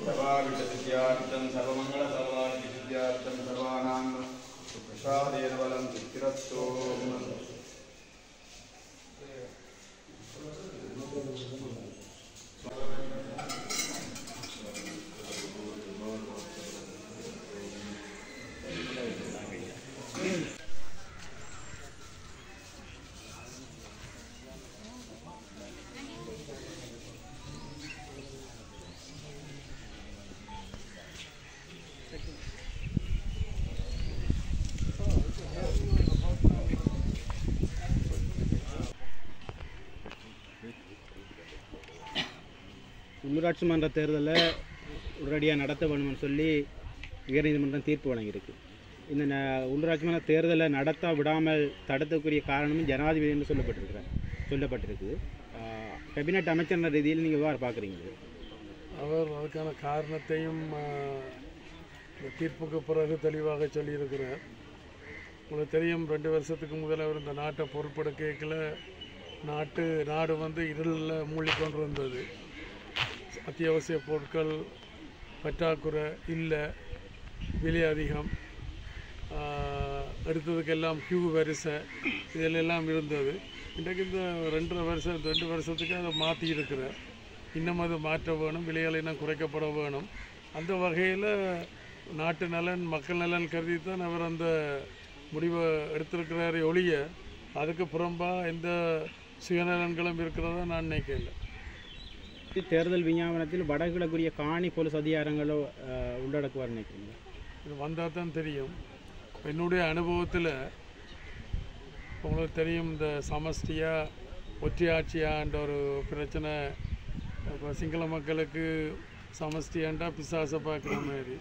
सर्वाविषसिद्ध्यार्थं सर्वमङ्गलसर्वादिसिद्ध्यार्थं सर्वानां प्रसादेन बलं सिद्धिरस्तु உள்ளூராட்சி மன்ற தேர்தலில் உடனடியாக நடத்த வேணும்னு சொல்லி உயர்நீதிமன்றம் தீர்ப்பு வழங்கியிருக்கு. இந்த உள்ளூராட்சி மன்ற தேர்தலை நடத்த விடாமல் தடுக்கக்கூடிய காரணமும் ஜனாதிபதி என்று சொல்லப்பட்டிருக்கு. கேபினட் அமைச்சர் ரீதியில் நீங்கள் எவ்வாறு பார்க்குறீங்க? அவர் அதுக்கான காரணத்தையும் இந்த தீர்ப்புக்கு பிறகு தெளிவாக சொல்லியிருக்கிறார். உங்களுக்கு தெரியும், 2 வருஷத்துக்கு முதல் அவர் இந்த நாட்டை பொறுப்பெடுக்கல நாடு வந்து இருளில் மூழ்கிக்கொண்டு இருந்தது. அத்தியாவசிய பொருட்கள் பற்றாக்குறை இல்லை, விலை அதிகம், எடுத்ததுக்கெல்லாம் கியூ வரிசை இதிலெல்லாம் இருந்தது. இன்றைக்கு இந்த 2 வருஷத்துக்கு அதை மாற்றி இருக்கிறார். இன்னும் அது மாற்ற வேணும், விலைகளை இன்னும் குறைக்கப்பட வேணும். அந்த வகையில் நாட்டு நலன் மக்கள் நலன் கருதி தான் அவர் அந்த முடிவை எடுத்திருக்கிறாரே ஒழிய அதுக்கு புறம்பாக எந்த சுயநலன்களும் இருக்கிறதா நான் நினைக்கல. தேர்தல் விஞ்ஞாபனத்தில் வடகிழக்குரிய காணி போலீஸ் அதிகாரங்களோ உள்ளடக்குவார் நினைக்கிறீங்க? இது வந்தால் தான் தெரியும். என்னுடைய அனுபவத்தில் உங்களுக்கு தெரியும், இந்த சமஷ்டியா ஒற்றையாட்சியான்ற ஒரு பிரச்சனை. இப்போ சிங்கள மக்களுக்கு சமஷ்டியாண்டா பிசாசை பார்க்குற மாதிரி,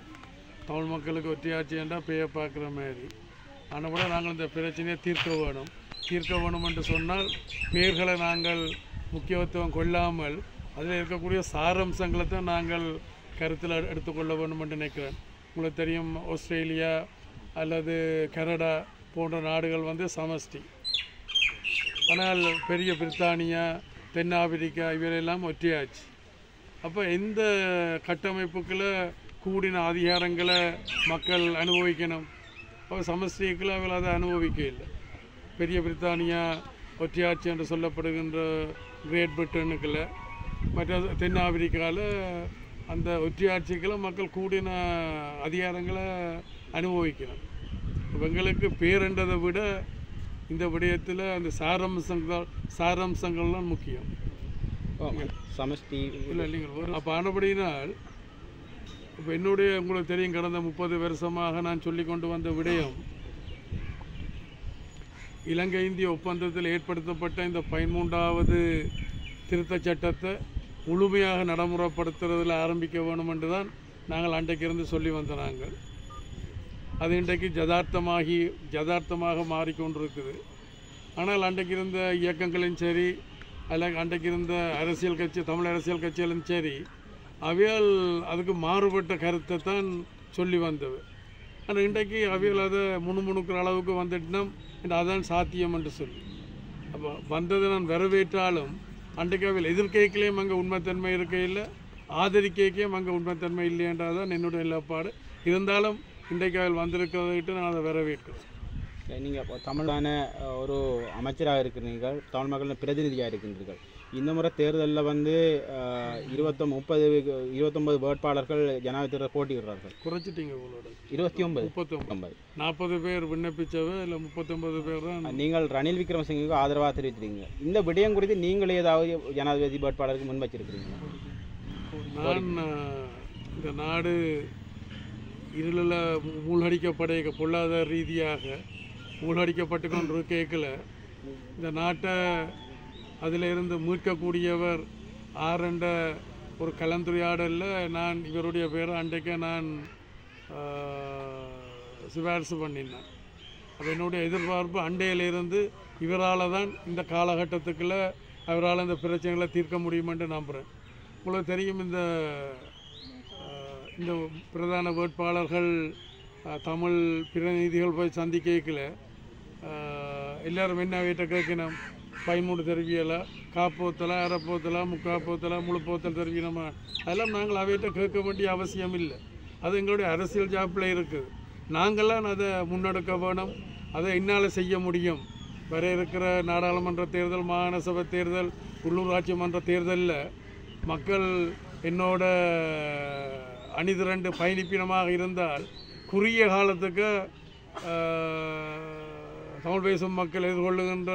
தமிழ் மக்களுக்கு ஒற்றையாட்சியாண்டா பேயை பார்க்குற மாதிரி. ஆனால் கூட நாங்கள் இந்த பிரச்சனையை தீர்க்க வேணும் என்று சொன்னால் பேர்களை நாங்கள் முக்கியத்துவம் கொள்ளாமல் அதில் இருக்கக்கூடிய சாரம்சங்களை தான் நாங்கள் கருத்தில் எடுத்துக்கொள்ள வேண்டும் என்று நினைக்கிறேன். உங்களுக்கு தெரியும், ஆஸ்திரேலியா அல்லது கனடா போன்ற நாடுகள் வந்து சமஷ்டி. ஆனால் பெரிய பிரித்தானியா, தென்னாப்பிரிக்கா இவையெல்லாம் ஒற்றையாச்சு. அப்போ எந்த கட்டமைப்புக்குள்ள கூடின அதிகாரங்களை மக்கள் அனுபவிக்கணும். அப்போ சமஷ்டிக்குள்ள அவள் அதை அனுபவிக்க இல்லை. பெரிய பிரித்தானியா ஒற்றையாட்சி என்று சொல்லப்படுகின்ற கிரேட் பிரிட்டனுக்குள்ள, மற்ற தென்னாப்பிரிக்காவில் அந்த ஒற்றையாட்சிகளை மக்கள் கூடின அதிகாரங்களை அனுபவிக்கணும். இவங்களுக்கு பேரென்றதை விட இந்த விடயத்தில் அந்த சாரம்சங்கள் தான் முக்கியம். சமஷ்டி இல்லைங்க. அப்போ ஆனபடியினால் இப்போ என்னுடைய உங்களுக்கு தெரியும், கடந்த 30 வருஷமாக நான் சொல்லி கொண்டு வந்த விடயம், இலங்கை இந்திய ஒப்பந்தத்தில் ஏற்படுத்தப்பட்ட இந்த 13வது திருத்தச் சட்டத்தை முழுமையாக நடைமுறைப்படுத்துறதில் ஆரம்பிக்க வேணும் என்று தான் நாங்கள் அன்றைக்கு இருந்து சொல்லி வந்த நாங்கள். அது இன்றைக்கு யதார்த்தமாக மாறிக்கொண்டிருக்குது. ஆனால் அன்றைக்கு இருந்த இயக்கங்களும் சரி, அல்ல அன்றைக்கு இருந்த அரசியல் கட்சி, தமிழ் அரசியல் கட்சிகளும் சரி, அவையால் அதுக்கு மாறுபட்ட கருத்தை தான் சொல்லி வந்தது. ஆனால் இன்றைக்கு அவையால் அதை முணுமுணுக்கிற அளவுக்கு வந்துட்டுனா அதான் சாத்தியம் என்று சொல்லி அப்போ வந்ததை நான் வரவேற்றாலும் அன்றைக்கு அவையில் எதிர்க்கைகளையும் அங்கே உண்மைத்தன்மை இருக்கையில், ஆதரிக்கையும் அங்கே உண்மைத்தன்மை இல்லையன்றதான் என்னுடைய நிலப்பாடு. இருந்தாலும் இன்றைக்கு அவையில் வந்திருக்கிறதுக்கிட்ட நான் அதை வரவேற்கிறேன். நீங்கள் தமிழான ஒரு அமைச்சராக இருக்கிறீர்கள், தமிழ் மக்களின் பிரதிநிதியாக இருக்கின்றீர்கள். இந்த முறை தேர்தலில் வந்து 29 வேட்பாளர்கள் ஜனாதிபதி தேர்தல் போட்டியிடுறார்கள். குறைச்சிட்டீங்க உங்களோட 39 40 பேர் விண்ணப்பிச்சவ இல்லை 39 பேர் தான். நீங்கள் ரணில் விக்ரமசிங்கவுக்கு ஆதரவாக தெரிவிச்சிருக்கீங்க. இந்த விடயம் குறித்து நீங்கள் ஏதாவது ஜனாதிபதி வேட்பாளருக்கு முன் வச்சிருக்கிறீங்களா? நான் இந்த நாடு இருளில் மூழ்கடிக்கப்பட பொருளாதார ரீதியாக மூழ்கடிக்கப்பட்டு கொண்டு கேட்கல, இந்த நாட்டை அதில் இருந்து மீட்கக்கூடியவர் ஆரண்ட ஒரு கலந்துரையாடலில் நான் இவருடைய பேரை அன்றைக்கு நான் சிபாரிசு பண்ணினேன். அப்போ என்னுடைய எதிர்பார்ப்பு அண்டையிலிருந்து இவரால் தான் இந்த காலகட்டத்துக்குள்ள அவரால் இந்த பிரச்சனைகளை தீர்க்க முடியும் என்று நம்புகிறேன். உங்களுக்கு தெரியும், இந்த பிரதான வேட்பாளர்கள் தமிழ் பிரதிநிதிகள் போய் சந்திக்கல, எல்லோரும் என்ன வீட்டை கேட்கணும், பயன்மூடு தெரிவியலை காப்போத்தலை அரைப்போத்தலை முக்காப்போத்தலை முழுப்போத்தல் தெரிவினமா அதெல்லாம் நாங்கள் அவையிட்ட கேட்க வேண்டிய அவசியம் இல்லை. அது எங்களுடைய அரசியல் ஜாப்பில் இருக்குது. நாங்கள்லாம் அதை முன்னெடுக்க வேணும். அதை என்னால் செய்ய முடியும். வர இருக்கிற நாடாளுமன்ற தேர்தல், மாகாண சபை தேர்தல், உள்ளூராட்சி மன்ற தேர்தலில் மக்கள் என்னோட அணிதிரண்டு பயணிப்பினமாக இருந்தால் குறுகிய காலத்துக்கு தமிழ் பேசும் மக்கள் எதிர்கொள்ளுகின்ற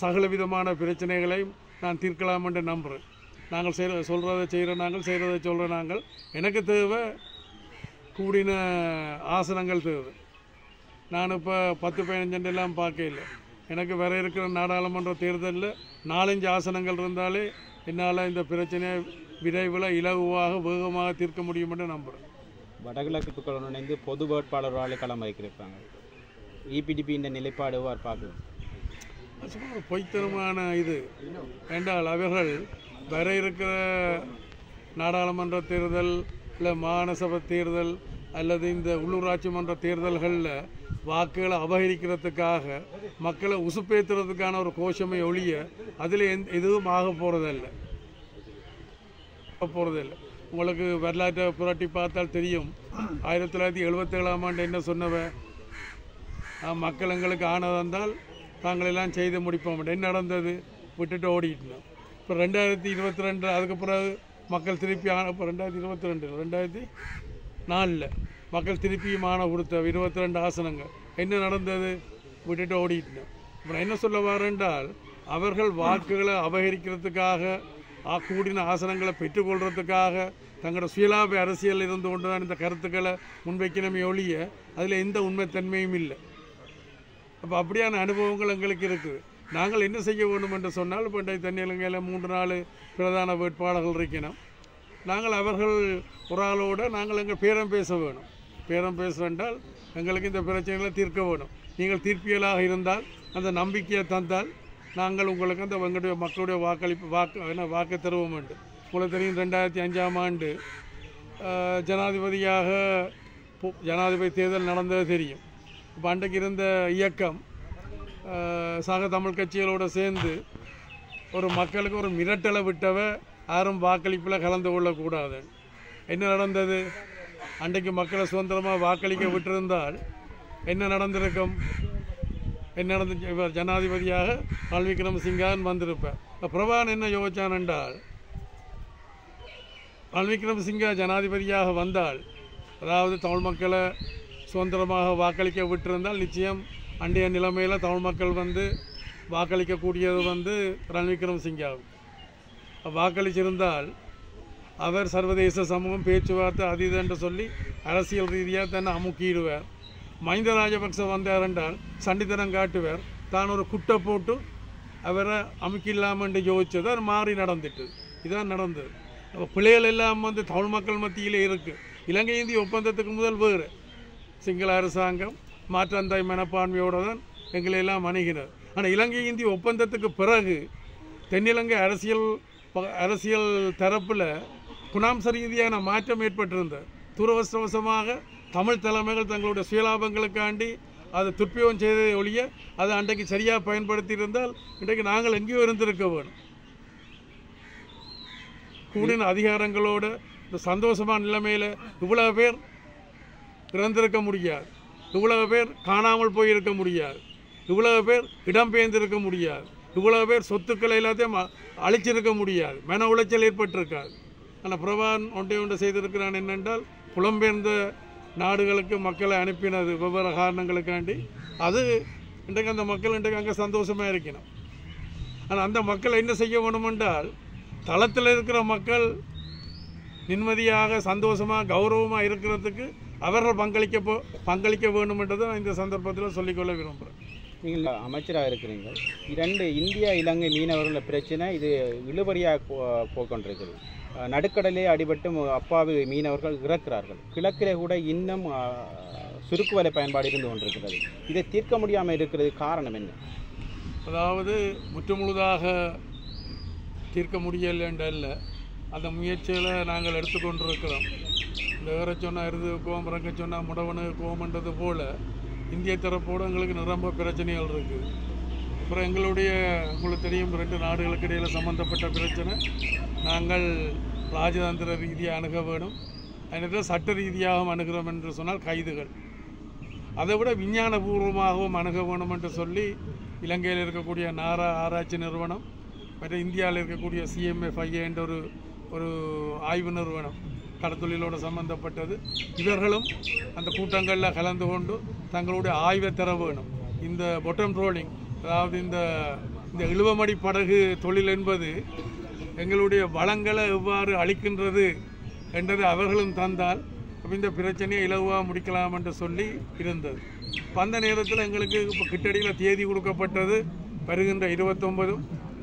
சகல விதமான பிரச்சனைகளையும் நான் தீர்க்கலாம் என்று நம்புகிறேன். நாங்கள் சொல்கிறத செய்கிற நாங்கள், செய்கிறத சொல்கிற நாங்கள். எனக்கு தேவை கூடின ஆசனங்கள் தேவை. நான் இப்போ 10-15 எல்லாம் பார்க்கல. எனக்கு வர இருக்கிற நாடாளுமன்ற தேர்தலில் 4-5 ஆசனங்கள் இருந்தாலே என்னால் இந்த பிரச்சனையை விரைவில் இலகுவாக வேகமாக தீர்க்க முடியும் என்று நம்புகிறேன். வடகிழக்கு மக்கள் இணைந்து பொது வேட்பாளர்களால் களம் வைக்கிறாங்க. EPDP இந்த நிலைப்பாடு பார்க்குது. ஒரு பொய்த்தனமான இது என்றால் அவர்கள் வர இருக்கிற நாடாளுமன்ற தேர்தல் இல்லை மாகாண சபை தேர்தல் அல்லது இந்த உள்ளூராட்சி மன்ற தேர்தல்களில் வாக்குகளை அபகரிக்கிறதுக்காக மக்களை உசுப்பேற்றுறதுக்கான ஒரு கோஷமை ஒழிய அதில் எதுவும் ஆக போகிறதில்லை. உங்களுக்கு வரலாற்றை புரட்டி பார்த்தால் தெரியும். 1977ஆம் ஆண்டு என்ன சொன்னவன், மக்கள் எங்களுக்கு ஆனதந்தால் தாங்களெல்லாம் செய்து முடிப்போம். என்ன நடந்தது? விட்டுட்டு ஓடிட்டோம். இப்போ 2022 அதுக்கு பிறகு மக்கள் திருப்பி இப்போ 2022-2004 மக்கள் திருப்பியும் ஆணை கொடுத்த 22 ஆசனங்கள். என்ன நடந்தது? விட்டுட்டு ஓடிட்டோம். இப்போ என்ன சொல்ல வரேன்றால் அவர்கள் வாக்குகளை அபகரிக்கிறதுக்காக கூடின ஆசனங்களை பெற்றுக்கொள்றதுக்காக தங்களோட சுயலாப அரசியல் இருந்து கொண்டு தான் இந்த கருத்துக்களை முன்வைக்கணுமே ஒழிய அதில் எந்த உண்மைத்தன்மையும் இல்லை. அப்போ அப்படியான அனுபவங்கள் எங்களுக்கு இருக்குது. நாங்கள் என்ன செய்ய வேண்டும் என்று சொன்னால் இப்போ தென்னிலங்கையில் 3-4 பிரதான வேட்பாளர்கள் இருக்கணும். நாங்கள் அவர்கள் ஒரு ஆளோடு நாங்கள் எங்கள் பேரம் பேச வேணும். பேரம் பேசுகின்றால் எங்களுக்கு இந்த பிரச்சனைகளை தீர்க்க வேணும். நீங்கள் தீர்ப்பியலாக இருந்தால் அந்த நம்பிக்கையை தந்தால் நாங்கள் உங்களுக்கு அந்த எங்களுடைய மக்களுடைய வாக்கு தருவோம் வேண்டும். உங்களுக்கு தெரியும் 2005ஆம் ஆண்டு ஜனாதிபதி தேர்தல் நடந்தது தெரியும். இப்போ அன்றைக்கு இருந்த இயக்கம் சக தமிழ் கட்சிகளோடு சேர்ந்து ஒரு மக்களுக்கு ஒரு மிரட்டலை விட்டவ யாரும் வாக்களிப்பில் கலந்து கொள்ளக்கூடாது. என்ன நடந்தது? அன்றைக்கு மக்களை சுதந்திரமாக வாக்களிக்க விட்டிருந்தால் என்ன நடந்திருக்கும்? என்ன நடந்து இவர் ஜனாதிபதியாக ரணில் விக்ரமசிங்கான் வந்திருப்பார். பிரபான் என்ன யோசிச்சான் என்றால், ரணில் விக்ரமசிங்கா ஜனாதிபதியாக வந்தால், அதாவது தமிழ் மக்களை சுதந்திரமாக வாக்களிக்க விட்டிருந்தால் நிச்சயம் அன்றைய நிலைமையில் தமிழ் மக்கள் வாக்களிக்கக்கூடியது ரணில் விக்ரமசிங்காவும். வாக்களிச்சிருந்தால் அவர் சர்வதேச சமூகம் பேச்சுவார்த்தை அது என்று சொல்லி அரசியல் ரீதியாக தன்னை அமுக்கிடுவார். மஹிந்த ராஜபக்ச வந்தார் என்றால் சண்டித்தனம் காட்டுவார். தான் ஒரு குட்டை போட்டு அவரை அமுக்கில்லாமல் என்று யோசிச்சது அது மாறி நடந்துட்டு இதான் நடந்தது. அப்போ பிள்ளைகள் எல்லாம் தமிழ் மக்கள் மத்தியிலே இருக்குது. இலங்கை இந்திய ஒப்பந்தத்துக்கு முதல் வேறு சிங்கள அரசாங்கம் மாற்றாந்தாய் மனப்பான்மையோடு தான் எங்களை எல்லாம் அணுகினர். ஆனால் இலங்கை இந்திய ஒப்பந்தத்துக்கு பிறகு தென்னிலங்கை அரசியல் தரப்பில் குணாம்ச ரீதியான மாற்றம் ஏற்பட்டிருந்தது. துரவசவசமாக தமிழ் தலைமைகள் தங்களுடைய சுயலாபங்களுக்காண்டி அதை துர்ப்பியோகம் செய்ததை ஒழிய அதை அன்றைக்கு சரியாக பயன்படுத்தி இருந்தால் இன்றைக்கு நாங்கள் எங்கேயோ இருந்திருக்க வேணும். கூடின அதிகாரங்களோடு இந்த சந்தோஷமான நிலைமையில் இவ்வளவு பேர் இறந்திருக்க முடியாது, இவ்வளவு பேர் காணாமல் போயிருக்க முடியாது, இவ்வளவு பேர் இடம்பெயர்ந்திருக்க முடியாது, இவ்வளவு பேர் சொத்துக்களை எல்லாத்தையும் அழிச்சிருக்க முடியாது, மன உளைச்சல் ஏற்பட்டிருக்காது. ஆனால் பிரபான் ஒன்றை செய்திருக்கிறான் என்னென்றால் புலம்பெயர்ந்த நாடுகளுக்கு மக்களை அனுப்பினது வெவ்வேறு காரணங்களுக்காண்டி. அது இன்றைக்கு அந்த மக்கள் இன்றைக்கு அங்கே சந்தோஷமாக இருக்கணும். ஆனால் அந்த மக்கள் என்ன செய்ய வேணுமென்றால் தளத்தில் இருக்கிற மக்கள் நிம்மதியாக சந்தோஷமாக கௌரவமாக இருக்கிறதுக்கு அவர்கள் பங்களிக்க வேண்டுமென்றதை நான் இந்த சந்தர்ப்பத்தில் சொல்லிக்கொள்ள விரும்புகிறேன். நீங்கள் அமைச்சராக இருக்கிறீங்க. 2 இந்தியா இலங்கை மீனவர்கள் பிரச்சனை இது இழுபறியாக போய்கொண்டிருக்கிறது. நடுக்கடலே அடிபட்டு அப்பாவி மீனவர்கள் இறக்கிறார்கள். கிழக்கிலே கூட இன்னும் சுருக்கு வலை பயன்பாடு இருந்து கொண்டிருக்கிறது. இதை தீர்க்க முடியாமல் இருக்கிறது காரணம் என்ன? அதாவது முற்றுமுழுதாக தீர்க்க முடியலை என்றல்ல, அந்த முயற்சிகளை நாங்கள் எடுத்துக்கொண்டிருக்கிறோம். இந்த ஏற சொன்னால் எருதுக்கும் இறங்க சொன்னால் முடவனு கோமன்றது போல் இந்திய தரப்போடு எங்களுக்கு நிரம்ப பிரச்சனைகள் இருக்குது. அப்புறம் எங்களுடைய உங்களுக்கு தெரியும் 2 நாடுகளுக்கு இடையில் சம்பந்தப்பட்ட பிரச்சனை நாங்கள் ராஜதந்திர ரீதியாக அணுக வேணும். அதனால் சட்ட ரீதியாகவும் அணுகிறோம் என்று சொன்னால் கைதுகள், அதை விட விஞ்ஞானபூர்வமாகவும் அணுக வேணும் என்று சொல்லி இலங்கையில் இருக்கக்கூடிய நாரா ஆராய்ச்சி நிறுவனம் மற்ற இந்தியாவில் இருக்கக்கூடிய CMFI என்ற ஒரு ஆய்வு நிறுவனம் கடத்தொழிலோடு சம்பந்தப்பட்டது, இவர்களும் அந்த கூட்டங்களில் கலந்து கொண்டு தங்களுடைய ஆய்வை தர வேணும். இந்த பொட்டம் ட்ரோலிங், அதாவது இந்த இழுவமடி படகு தொழில் என்பது எங்களுடைய வளங்களை எவ்வாறு அளிக்கின்றது என்றது அவர்களும் தந்தால் இந்த பிரச்சனையை இலகுவாக முடிக்கலாம் என்று சொல்லி இருந்தது. அந்த நேரத்தில் எங்களுக்கு இப்போ கிட்டடியில் தேதி கொடுக்கப்பட்டது வருகின்ற 29,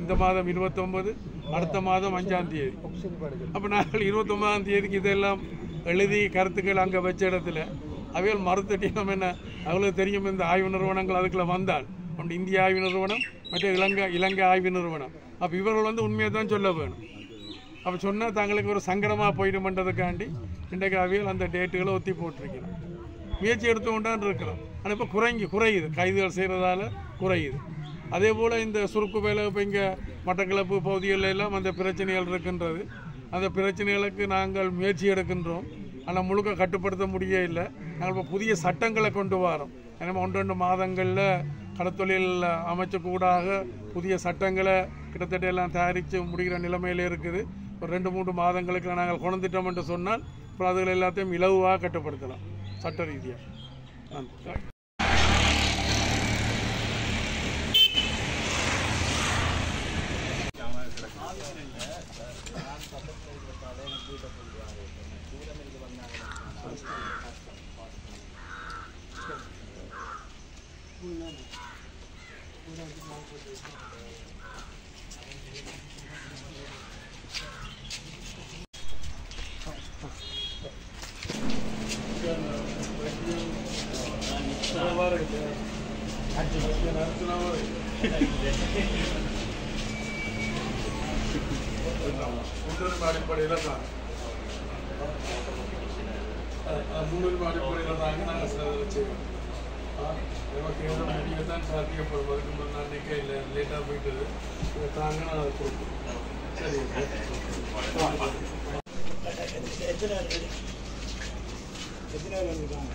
இந்த மாதம் 29, அடுத்த மாதம் 5ஆம் தேதி. அப்போ நாங்கள் 29ஆம் தேதிக்கு இதெல்லாம் எழுதி கருத்துக்கள் அங்கே வச்ச இடத்துல அவைகள் மறுத்தட்டினோம். என்ன அவ்வளோ தெரியும், இந்த ஆய்வு நிறுவனங்கள் அதுக்குள்ளே வந்தால் ஒன்று இந்திய ஆய்வு நிறுவனம், மற்ற இலங்கை ஆய்வு நிறுவனம். அப்போ இவர்கள் உண்மையை தான் சொல்ல வேணும். அப்போ சொன்னால் தங்களுக்கு ஒரு சங்கடமாக போயிடுமென்றதுக்காண்டி இன்றைக்கு அவையில் அந்த டேட்டுகளை ஒத்தி போட்டிருக்கிறோம். முயற்சி எடுத்து கொண்டான் இருக்கிறோம். ஆனால் இப்போ குறையுது, கைதுகள் செய்கிறதால குறையுது. அதே போல் இந்த சுருக்கு வேலை இப்போ இங்கே மட்டக்களப்பு பகுதிகளில் எல்லாம் அந்த பிரச்சனைகள் இருக்கின்றது. அந்த பிரச்சனைகளுக்கு நாங்கள் முயற்சி எடுக்கின்றோம். ஆனால் முழுக்க கட்டுப்படுத்த முடிய இல்லை. நாங்கள் இப்போ புதிய சட்டங்களை கொண்டு வரோம். ஏன்னா 1-2 மாதங்களில் கடத்தொழில் அமைச்சக்கூடாக புதிய சட்டங்களை கிட்டத்தட்ட எல்லாம் தயாரித்து முடிகிற நிலைமையில் இருக்குது. ஒரு 2-3 மாதங்களுக்கு நாங்கள் கொண்டுட்டோம் என்று சொன்னால் அப்புறம் அதுகள் எல்லாத்தையும் இலகுவாக கட்டுப்படுத்தலாம் சட்ட ரீதியாக. நன்றி. அடிப்படையில் தான் அடிப்படையில் தாங்க நாங்கள் செய்வோம். நமக்கு எவ்வளோ முடிய தான் சாத்தியப்படும். அதுக்கு முன்னாடி நான் நிற்க இல்லை, லேட்டாக போயிட்டு தாங்க நான் அதை கொடுப்போம். சரி, எத்தனை வந்துருக்காங்க?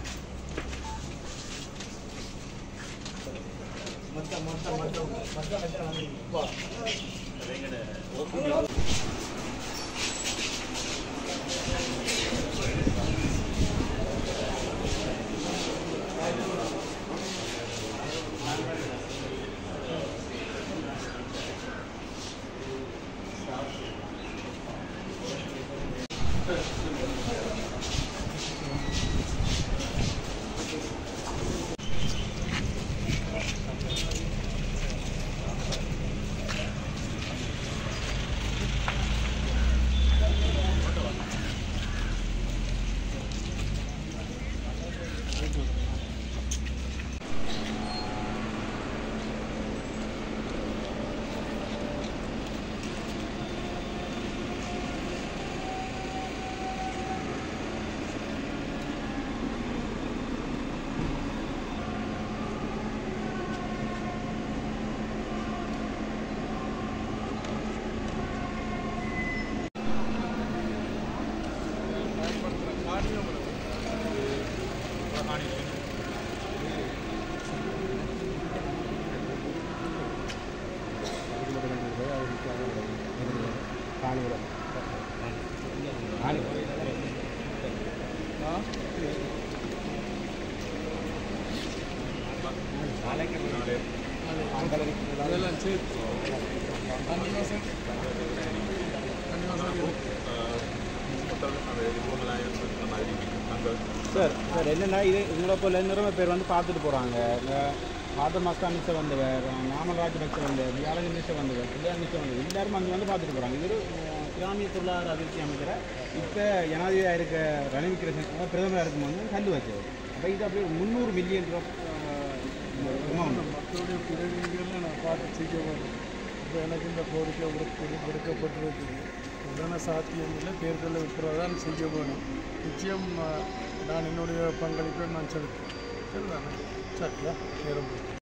சார் என்னென்னா இது உங்களை போல நிறைய பேர் வந்து பார்த்துட்டு போகிறாங்க. இந்த ஆதர் மாஸ்டா மிஸ்டர் வந்தவர், நாமல் ராஜபக்ச வந்தவர், யாழக மிஸ்டர் வந்தவர், பிள்ளையார் மிஸ்டர் வந்தவர், எல்லாரும் அங்கே வந்து பார்த்துட்டு போகிறாங்க. இது ஒரு கிராமிய பொருளாதார அபிவிருத்தி அமைச்சரை இப்போ ஜனாதிபதியாக இருக்க ரணில் விக்ரமசிங்கே பிரதமராக இருக்கும்போது கண்டு வச்சவர். அப்போ இது அப்படியே 300 மில்லியன் மக்களுடைய பிறவிகளை நான் பார்த்து செய்ய வேண்டும். இப்போ எனக்கு இந்த கோரிக்கை விடுக்கப்பட்டிருக்குது. உடனே சாத்தியம் இல்லை, தேர்தலில் விட்டுறதான் செய்ய வேணும். நிச்சயம் நான் என்னுடைய பங்களிப்பை நான் செலுத்துவேன். சரிதானே? சரியா நேரம்